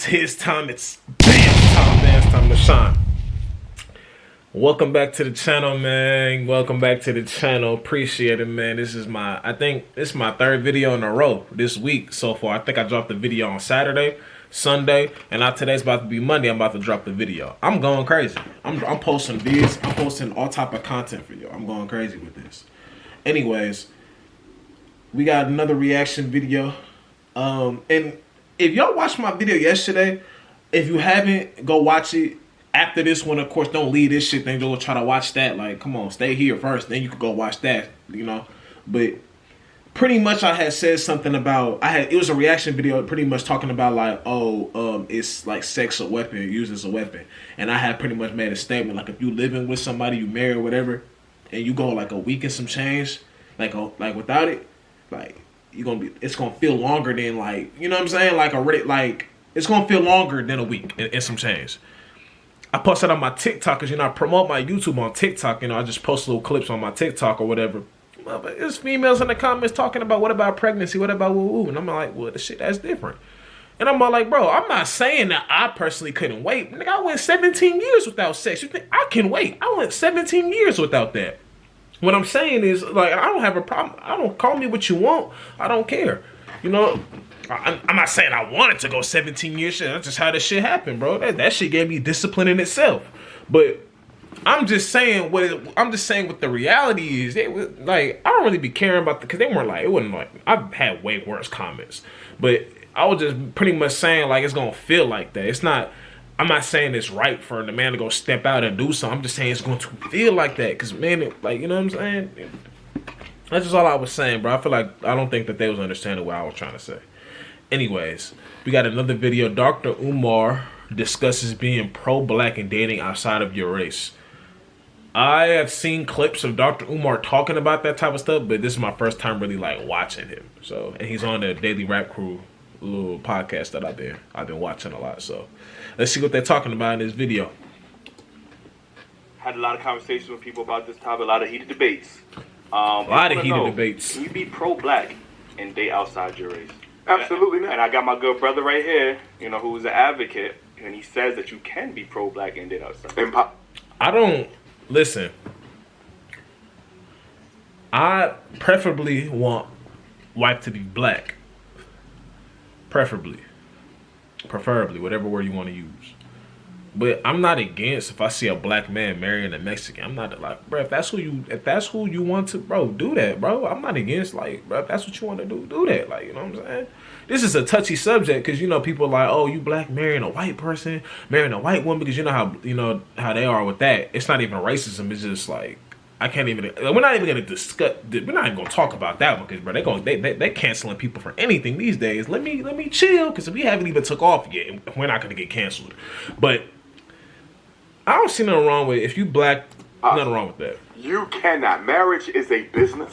It's his time. It's Bam's time to shine. Welcome back to the channel, man. Welcome back to the channel. Appreciate it, man. I think this is my third video in a row this week so far. I think I dropped the video on Saturday, Sunday, and now today's about to be Monday. I'm about to drop the video. I'm going crazy. I'm posting these. I'm posting all type of content for you. I'm going crazy with this. Anyways, we got another reaction video. And if y'all watched my video yesterday, if you haven't, go watch it. After this one, of course, don't leave this shit. Then go try to watch that. Like, come on, stay here first. Then you could go watch that, you know. But pretty much I had said something about, it was a reaction video pretty much talking about like, it's like sex a weapon, used as a weapon. And I had pretty much made a statement, like if you living with somebody, you married or whatever, and you go like a week and some change, like without it, like, it's gonna feel longer than, like, you know what I'm saying, like it's gonna feel longer than a week and some change. I posted on my TikTok because, you know, I promote my YouTube on TikTok. You know, I just post little clips on my TikTok or whatever. But there's females in the comments talking about, what about pregnancy, what about woo-woo, and I'm like, well, the shit, that's different. And I'm all like, bro, I'm not saying that I personally couldn't wait. Nigga, I went 17 years without sex. You think I can wait? I went 17 years without that. What I'm saying is, like, I don't have a problem. I don't, call me what you want. I don't care. You know, I'm not saying I wanted to go 17 years. Shit, that's just how this shit happened, bro. That shit gave me discipline in itself. But I'm just saying what the reality is. It was like, I don't really be caring about because they weren't like, it wasn't like, I've had way worse comments. But I was just pretty much saying like it's gonna feel like that. It's not. I'm not saying it's right for the man to go step out and do something. I'm just saying it's going to feel like that. Because, man, like, you know what I'm saying? That's just all I was saying, bro. I feel like I don't think that they was understanding what I was trying to say. Anyways, we got another video. Dr. Umar discusses being pro-black and dating outside of your race. I have seen clips of Dr. Umar talking about that type of stuff, but this is my first time really, like, watching him. So, and he's on the Daily Rap Crew little podcast that I've been watching a lot. So let's see what they're talking about in this video. Had a lot of conversations with people about this topic, a lot of heated debates. A lot of heated debates. Can you be pro-black and date outside your race? Absolutely not. And I got my good brother right here, you know, who's an advocate, and he says that you can be pro-black and date outside. I don't listen. I preferably want wife to be black. Preferably, whatever word you want to use. But I'm not against if I see a black man marrying a Mexican. I'm not like, bro, if that's who you want to, bro, do that, bro. I'm not against, like, bro, if that's what you want to do that. Like, you know what I'm saying? This is a touchy subject because, you know, people are like, oh, you black marrying a white person, marrying a white woman, because you know how they are with that. It's not even racism. It's just like, I can't even. We're not even gonna discuss. We're not even gonna talk about that one because, bro, they canceling people for anything these days. Let me chill because we haven't even took off yet. We're not gonna get canceled. But I don't see nothing wrong with it. If you black, nothing wrong with that. You cannot. Marriage is a business.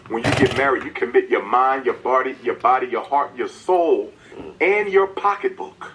When you get married, you commit your mind, your body, your heart, your soul, and your pocketbook,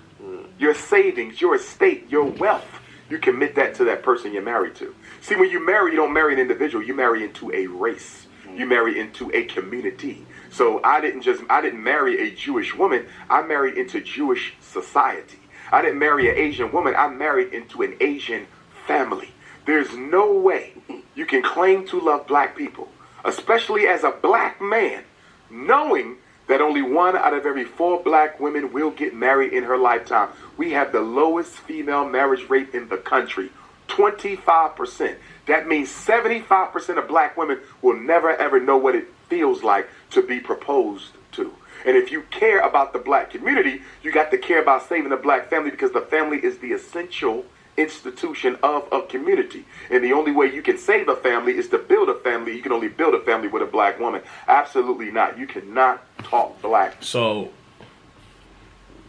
your savings, your estate, your wealth. You commit that to that person you're married to. See, when you marry, you don't marry an individual. You marry into a race. You marry into a community. So I didn't marry a Jewish woman. I married into Jewish society. I didn't marry an Asian woman. I married into an Asian family. There's no way you can claim to love black people, especially as a black man, knowing that only 1 out of every 4 black women will get married in her lifetime. We have the lowest female marriage rate in the country, 25%. That means 75% of black women will never ever know what it feels like to be proposed to. And if you care about the black community, you got to care about saving the black family, because the family is the essential institution of a community. And the only way you can save a family is to build a family. You can only build a family with a black woman. Absolutely not. You cannot talk black. So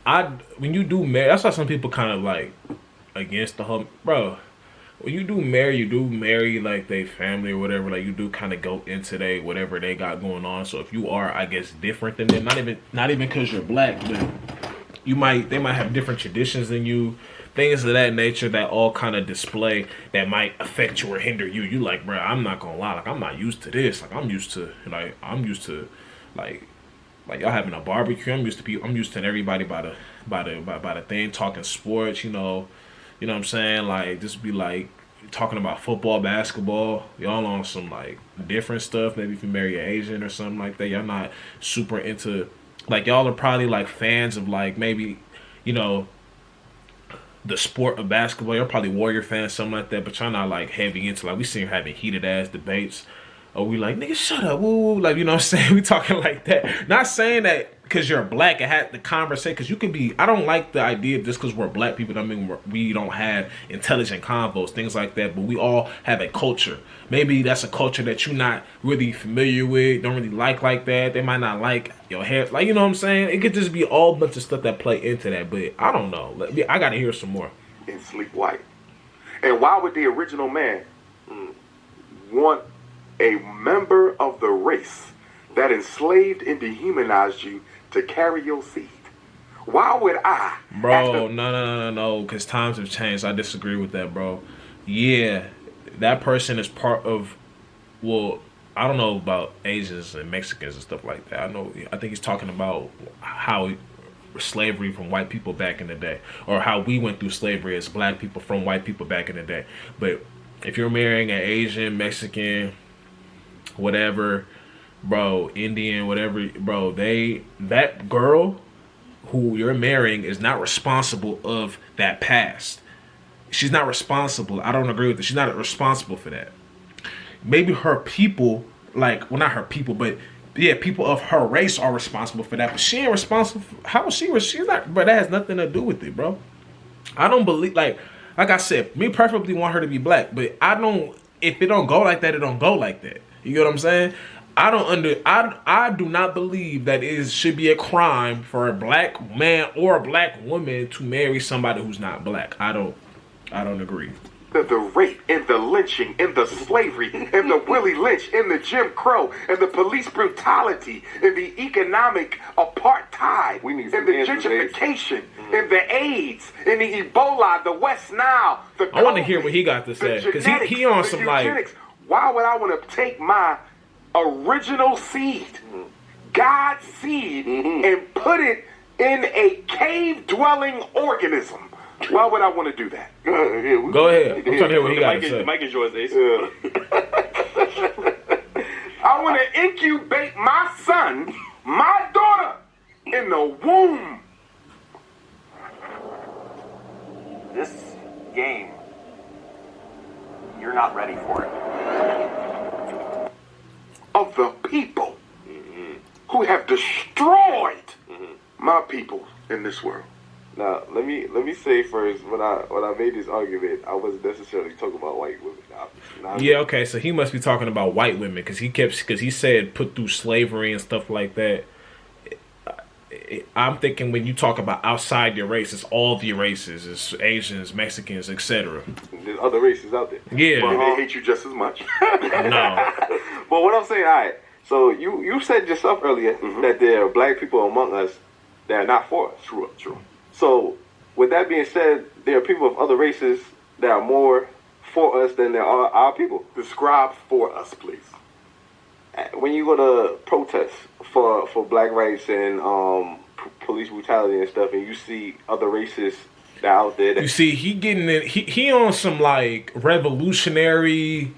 when you do marry, that's why some people kind of like against the whole, bro, when you do marry like they family or whatever, like you do kind of go into they whatever they got going on. So if you are, I guess, different than them, not even because you're black, but they might have different traditions than you, things of that nature that all kind of display that might affect you or hinder you. You like, bro, I'm not gonna lie, like I'm not used to this. Like I'm used to like y'all having a barbecue. I'm used to everybody by by the thing, talking sports, you know what I'm saying? Like, just be like talking about football, basketball. Y'all on some like different stuff. Maybe if you marry an Asian or something like that, y'all not super into, like, y'all are probably like fans of like maybe, the sport of basketball. You're probably Warrior fans, something like that, but y'all not like heavy into, like, we seen having heated ass debates. Or we like, nigga, shut up, woo, woo. Like, you know what I'm saying? We talking like that. Not saying that because you're black, it had the conversation, because you can be, I don't like the idea of just because we're black people, I mean, we don't have intelligent convos, things like that, but we all have a culture. Maybe that's a culture that you're not really familiar with, don't really like that. They might not like your hair, like, you know what I'm saying? It could just be all bunch of stuff that play into that, but I don't know. I got to hear some more. And sleep white. And why would the original man want a member of the race that enslaved and dehumanized you to carry your seed? Why would I? Bro, no, because times have changed. I disagree with that, bro. Yeah, that person is part of, well, I don't know about Asians and Mexicans and stuff like that. I think he's talking about how slavery from white people back in the day, or how we went through slavery as black people from white people back in the day. But if you're marrying an Asian, Mexican, whatever, bro, Indian, whatever, bro, that girl who you're marrying is not responsible of that past. She's not responsible. I don't agree with this. She's not responsible for that. Maybe her people, like, well, not her people, but yeah, people of her race are responsible for that. But she ain't responsible for, how she was, she's not, but that has nothing to do with it, bro. I don't believe, like I said, me preferably want her to be black, but if it don't go like that, it don't go like that. You get what I'm saying? I do not believe that it should be a crime for a black man or a black woman to marry somebody who's not black. I don't agree. The rape and the lynching and the slavery and the Willie Lynch and the Jim Crow and the police brutality and the economic apartheid and the gentrification and the AIDS and the Ebola, the West Nile, the COVID, I want to hear what he got to say, because he on some eugenics. Why would I want to take my original seed, God's seed, and put it in a cave-dwelling organism? Why would I want to do that? Go ahead. I'm trying to hear what he got to say. The mic is yours, Ace. I want to incubate my son, my daughter, in the womb. This game, you're not ready for it. Of the people who have destroyed my people in this world. Now, let me say first, when I made this argument, I wasn't necessarily talking about white women. Yeah, okay, so he must be talking about white women, because he said put through slavery and stuff like that. I'm thinking when you talk about outside your race, it's all the races, it's Asians, Mexicans, etc. There's other races out there. Yeah, And they hate you just as much. no. But what I'm saying, all right. So you said yourself earlier that there are black people among us that are not for us. True. So, with that being said, there are people of other races that are more for us than there are our people. Describe for us, please. When you go to protest for black rights and police brutality and stuff, and you see other races that are out there, You see, he on some like revolutionary.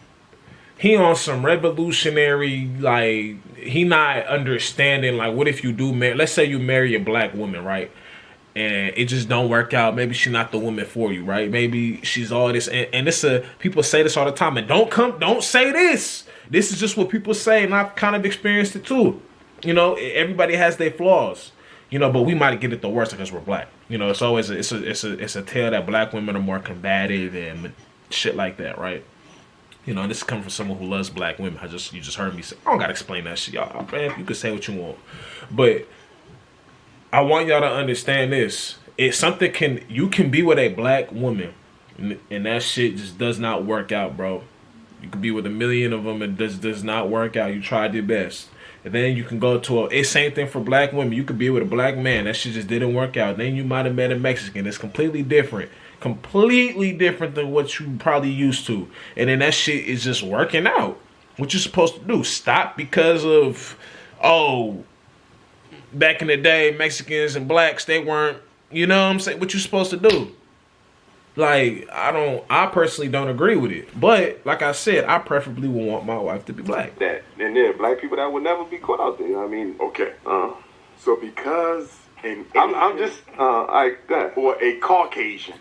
He on some revolutionary, like, he not understanding, like, what if you do marry, let's say you marry a black woman, right? And it just don't work out. Maybe she's not the woman for you, right? Maybe she's all this, and this people say this all the time, and don't say this. This is just what people say, and I've kind of experienced it too. Everybody has their flaws, but we might get it the worst because we're black. It's always it's a tale that black women are more combative and shit like that, right? This is coming from someone who loves black women. You just heard me say, I don't gotta explain that shit, y'all. Man, you can say what you want, but I want y'all to understand this. It's something you can be with a black woman, and that shit just does not work out, bro. You can be with 1 million of them, and does not work out. You tried your best, and then you can go to it's same thing for black women. You could be with a black man, that shit just didn't work out. Then you might have met a Mexican. It's completely different than what you probably used to, and then that shit is just working out. What you supposed to do? Stop because of back in the day, Mexicans and blacks, they weren't You know what I'm saying? What you supposed to do? Like, I personally don't agree with it. But, like I said, I preferably would want my wife to be black. That and there are black people that would never be caught out there. I mean, Okay. So because I'm just I that or a Caucasian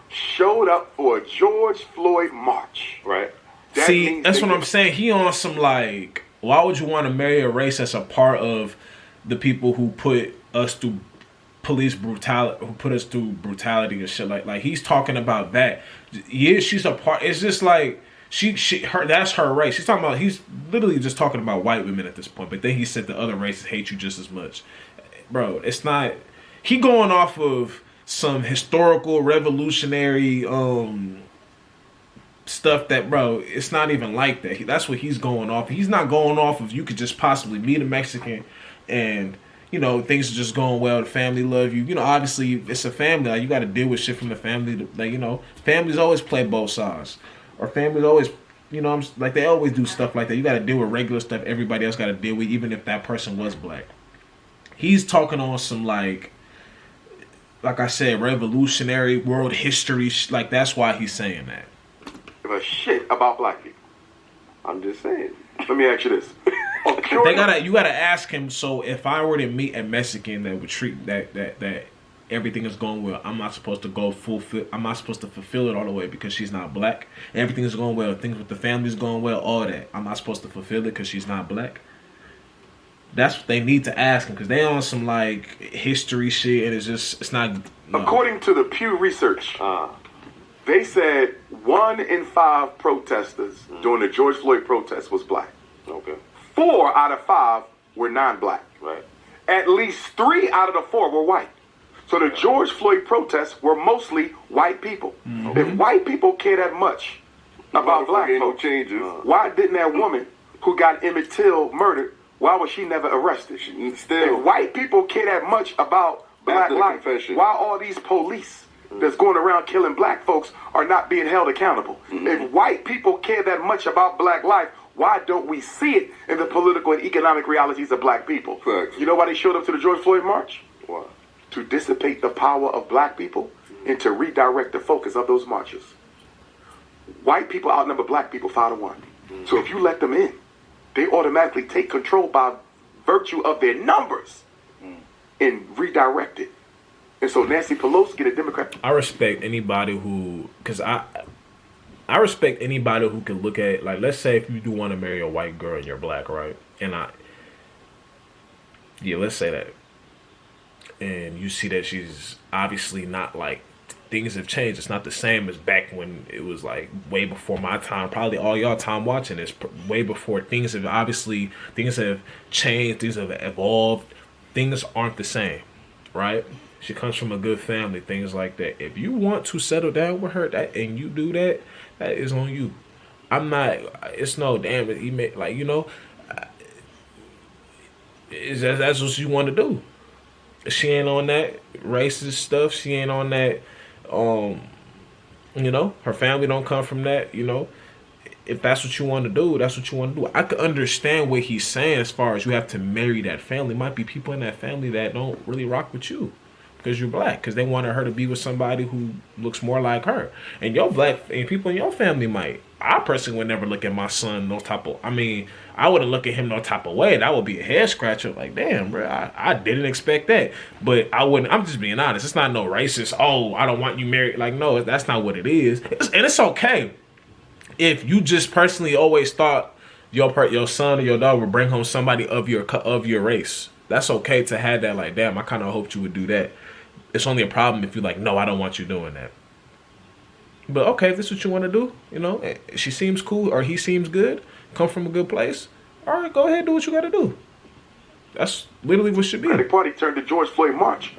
showed up for a George Floyd march, right. that See, means that's they what I'm get- saying. He on some, like, why would you want to marry a race that's a part of the people who put us through police brutality, who put us through brutality and shit like he's talking about that. Yeah, she's a part. It's just like her. That's her race. He's talking about. He's literally just talking about white women at this point. But then he said the other races hate you just as much, bro. It's not. He going off of some historical revolutionary stuff that, bro, it's not even like that. That's what he's going off. He's not going off of you could just possibly meet a Mexican and, you know, things are just going well. The family love you. You know, obviously it's a family. Like, you got to deal with shit from the family. Like, you know, families always play both sides. Or families always, you know, like they always do stuff like that. You got to deal with regular stuff everybody else got to deal with, even if that person was black. He's talking on some, like I said, revolutionary world history. Like, that's why he's saying that. give a shit about black people. I'm just saying. Let me ask you this. You gotta ask him. So if I were to meet a Mexican that would treat that everything is going well, I'm not supposed to I'm not supposed to fulfill it all the way because she's not black. Everything is going well. Things with the family is going well. All that. I'm not supposed to fulfill it because she's not black. That's what they need to ask him because they on some like history shit and it's not. No. According to the Pew Research, they said 1 in 5 protesters during the George Floyd protest was black. Okay. 4 out of 5 were non-black. Right. At least 3 out of the 4 were white. So the George Floyd protests were mostly white people. If white people care that much about black Ain't no folks, changes. why didn't that woman who got Emmett Till murdered, why was she never arrested? Still. If white people care that much about black After the life, confession. why all these police that's going around killing black folks are not being held accountable? If white people care that much about black life, why don't we see it in the political and economic realities of black people? Facts. You know why they showed up to the George Floyd march? Why? To dissipate the power of black people and to redirect the focus of those marches. White people outnumber black people 5-1. So if you let them in, they automatically take control by virtue of their numbers and redirect it. And so Nancy Pelosi get a Democrat. I respect anybody because I respect anybody who can look at, like, let's say if you do want to marry a white girl and you're black, right? And let's say that. And you see that she's obviously not, like, things have changed. It's not the same as back when it was, like, way before my time. Probably all y'all time watching this, way before. Things have changed, things have evolved. Things aren't the same, right? She comes from a good family, things like that. If you want to settle down with her and you do that, that is on you. It's no damn, like, you know, that's what you want to do. She ain't on that racist stuff. She ain't on that, you know, her family don't come from that, you know. If that's what you want to do, that's what you want to do. I could understand what he's saying as far as you have to marry that family. Might be people in that family that don't really rock with you because you're black, because they wanted her to be with somebody who looks more like her. And your black and people in your family might. I personally would never look at my son no type of, I wouldn't look at him no type of way. That would be a head scratcher. Like, damn, bro, I didn't expect that. But I wouldn't, I'm just being honest. It's not no racist, oh, I don't want you married. Like, no, that's not what it is. And it's okay if you just personally always thought your son or your daughter would bring home somebody of your race. That's okay to have that, like, damn, I kind of hoped you would do that. It's only a problem if you're like, no, I don't want you doing that. But okay, if this is what you want to do, you know, she seems cool or he seems good, come from a good place, all right, go ahead, do what you got to do. That's literally what should be. The Party turned the George Floyd march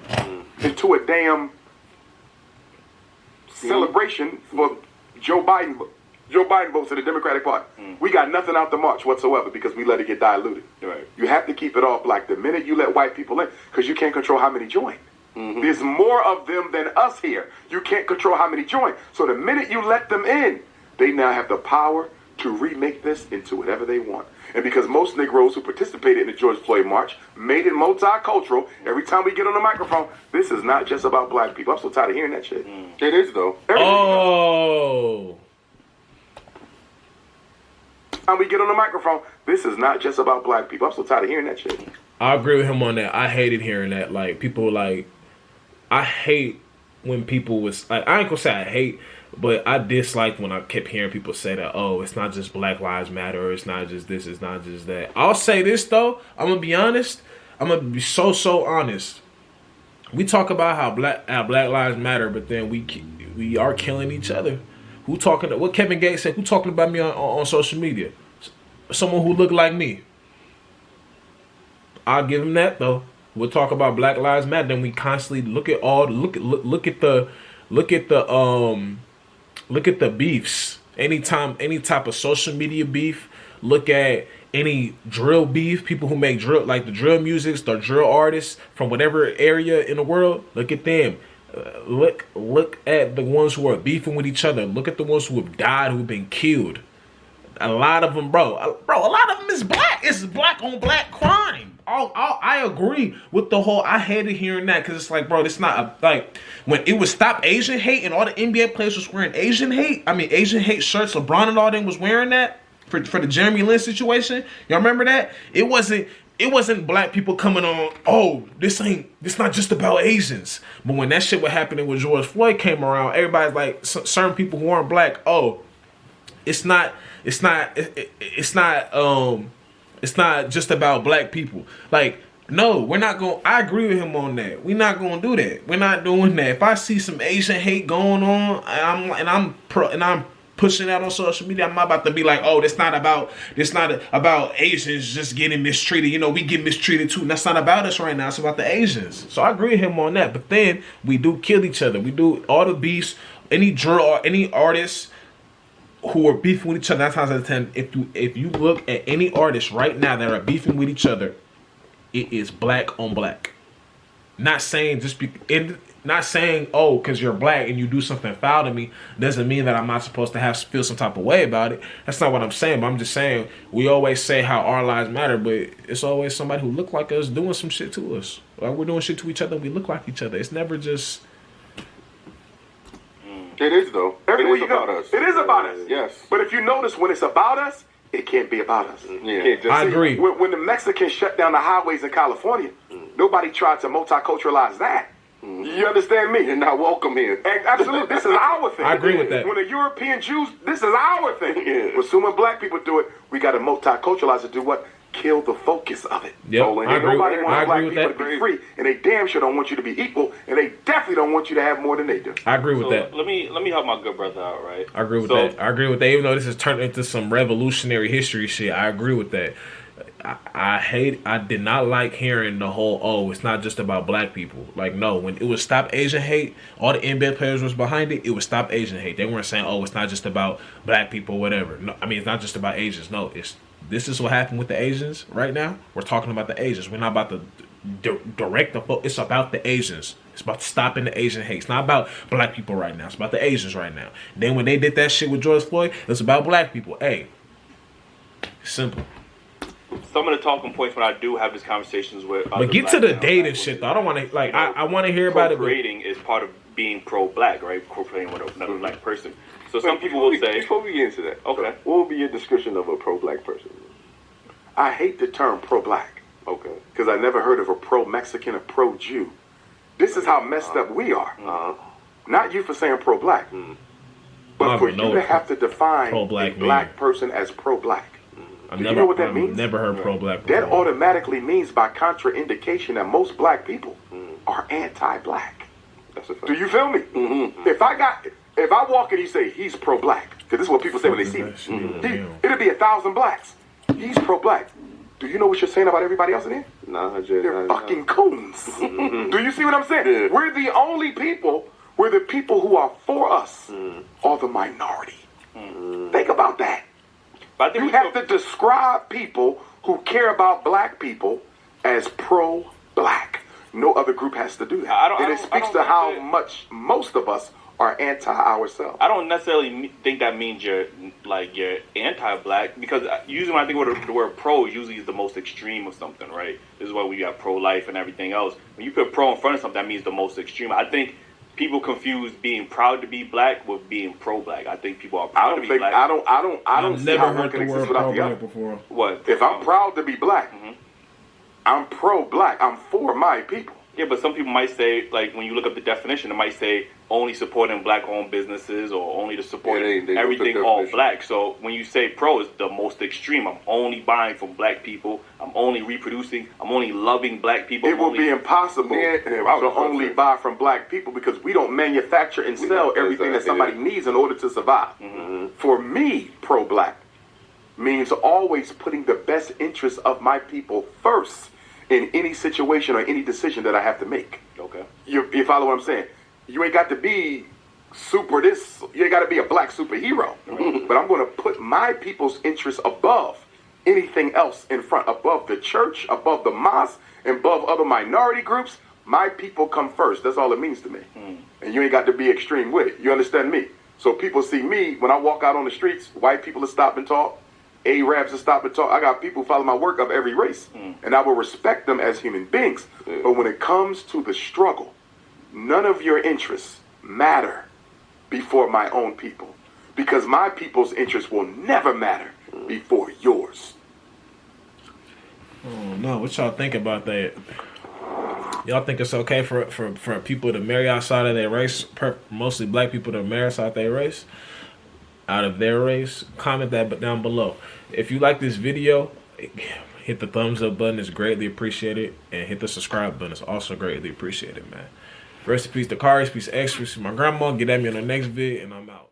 into a damn celebration for Joe Biden. Joe Biden votes for the Democratic Party. We got nothing out the march whatsoever because we let it get diluted. Right. You have to keep it all black. The minute you let white people in, because you can't control how many join. There's more of them than us here. You can't control how many join. So the minute you let them in, they now have the power to remake this into whatever they want. And because most Negroes who participated in the George Floyd March made it multicultural, every time we get on the microphone, this is not just about black people. I'm so tired of hearing that shit. It is though. Oh. Every time we get on the microphone, this is not just about black people. I'm so tired of hearing that shit. I agree with him on that. I hated hearing that. Like, people, like, I hate when people was, like, I ain't gonna say I hate, but I disliked when I kept hearing people say that, oh, it's not just Black Lives Matter, or it's not just this, it's not just that. I'll say this, though. I'm gonna be honest. I'm gonna be so honest. We talk about how Black Lives Matter, but then we are killing each other. Who talking, what Kevin Gates said, who talking about me on social media? Someone who looked like me. I'll give him that, though. We'll talk about Black Lives Matter, then we constantly look at the beefs. Any type of social media beef. Look at any drill beef. People who make drill, like the drill music, the drill artists from whatever area in the world. Look at them. Look at the ones who are beefing with each other. Look at the ones who have died, who've been killed. A lot of them, bro. A lot of them is black. It's black on black crime. I agree with the whole. I hated hearing that because it's like, bro, it's not like when it was Stop Asian Hate and all the NBA players was wearing Asian hate shirts. LeBron and all them was wearing that for the Jeremy Lin situation. Y'all remember that? It wasn't black people coming on. Oh, this not just about Asians. But when that shit was happening when George Floyd came around, everybody's like, certain people who aren't black. Oh, it's not just about black people. Like, no, we're not going. I agree with him on that. We're not going to do that. We're not doing that. If I see some Asian hate going on, and I'm pushing that on social media, I'm not about to be like, oh, it's not about Asians just getting mistreated. You know, we get mistreated too. And that's not about us right now. It's about the Asians. So I agree with him on that. But then we do kill each other. We do all the beefs. Any drill or any artists who are beefing with each other, 9 times out of 10, if you look at any artists right now that are beefing with each other, it is black on black. Not saying oh, because you're black and you do something foul to me doesn't mean that I'm not supposed to feel some type of way about it. That's not what I'm saying. But I'm just saying we always say how our lives matter, but it's always somebody who look like us doing some shit to us. Like, we're doing shit to each other. We look like each other. It's never just. It is though. Everywhere it is you go, about us. it is about us. Yes. But if you notice, when it's about us, it can't be about us. Yeah. I agree. When the Mexicans shut down the highways in California, nobody tried to multiculturalize that. You understand me? You're not welcome here. Absolutely. This is our thing. I agree with that. When the European Jews, this is our thing. Yeah. But soon when black people do it, we got to multiculturalize it. Do what? Kill the focus of it. Yep, So, I agree. nobody I wants black agree with people that. to be free, and they damn sure don't want you to be equal, and they definitely don't want you to have more than they do. I agree with that. Let me help my good brother out, right? I agree with that. I agree with that. Even though this has turned into some revolutionary history shit, I agree with that. I did not like hearing the whole, oh, it's not just about black people. Like, no, when it was Stop Asian Hate, all the NBA players was behind it. It was Stop Asian Hate. They weren't saying, oh, it's not just about black people, whatever. No, I mean, it's not just about Asians. No, this is what happened with the Asians right now. We're talking about the Asians. We're not about to direct the focus. It's about the Asians. It's about stopping the Asian hate. It's not about black people right now. It's about the Asians right now. Then when they did that shit with George Floyd, it's about black people. Hey, simple. Some of the talking points when I do have these conversations with. But get to the dating shit though. I don't want to like. I want to hear about it. Procreating is part of being pro-black, right? Procreating with another black person. So some people will say. Before we get into that, Okay. what would be your description of a pro-black person? I hate the term pro-black. Okay. Because I never heard of a pro-Mexican or pro-Jew. This is how messed up we are. Not you for saying pro-black. But for you to have to define pro-black a black person as pro-black. Do you know what that means? Never heard pro-black. That automatically means by contraindication that most black people are anti-black. That's a fact. Do you feel me? If I walk and you say he's pro-black, because this is what people say when they see me. It'll be 1,000 blacks. He's pro-black. Do you know what you're saying about everybody else in here? Nah, They're fucking coons. Do you see what I'm saying? Yeah. We're the only people. We're the people who are for us are the minority. Think about that. But I think You have to describe people who care about black people as pro-black. No other group has to do that. I don't and it speaks think to how that- much most of us are anti ourselves. I don't necessarily think that means you're anti-black, because usually when I think of the word pro, usually is the most extreme of something, right? This is why we got pro-life and everything else. When you put pro in front of something, that means the most extreme. I think people confuse being proud to be black with being pro-black. I think people are proud to be black. I don't I've see never how one heard can the exist word without the pro-black other. before. What? If I'm proud to be black, I'm pro-black. I'm for my people. Yeah, but some people might say, like, when you look up the definition, it might say only supporting black-owned businesses or only to support they everything put all definition. black. So when you say pro, it's the most extreme. I'm only buying from black people. I'm only reproducing. I'm only loving black people. It will be impossible Yeah, to only buy from black people because we don't manufacture and sell everything that somebody needs in order to survive. For me, pro-black means always putting the best interests of my people first in any situation or any decision that I have to make. Okay. You follow what I'm saying? You ain't got to be super this. You ain't got to be a black superhero. But I'm going to put my people's interests above anything else in front, above the church, above the mosque, and above other minority groups. My people come first. That's all it means to me. And you ain't got to be extreme with it. You understand me? So people see me when I walk out on the streets. White people will stop and talk. Arabs will stop and talk. I got people who follow my work of every race, and I will respect them as human beings. But when it comes to the struggle, none of your interests matter before my own people, because my people's interests will never matter before yours. Oh no, what y'all think about that? Y'all think it's okay for people to marry outside of their race, mostly black people to marry outside their race? Out of their race? Comment that down below. If you like this video, hit the thumbs up button. It's greatly appreciated. And hit the subscribe button. It's also greatly appreciated, man. Rest in peace to Kari, peace to Extras. My grandma, get at me on the next vid, and I'm out.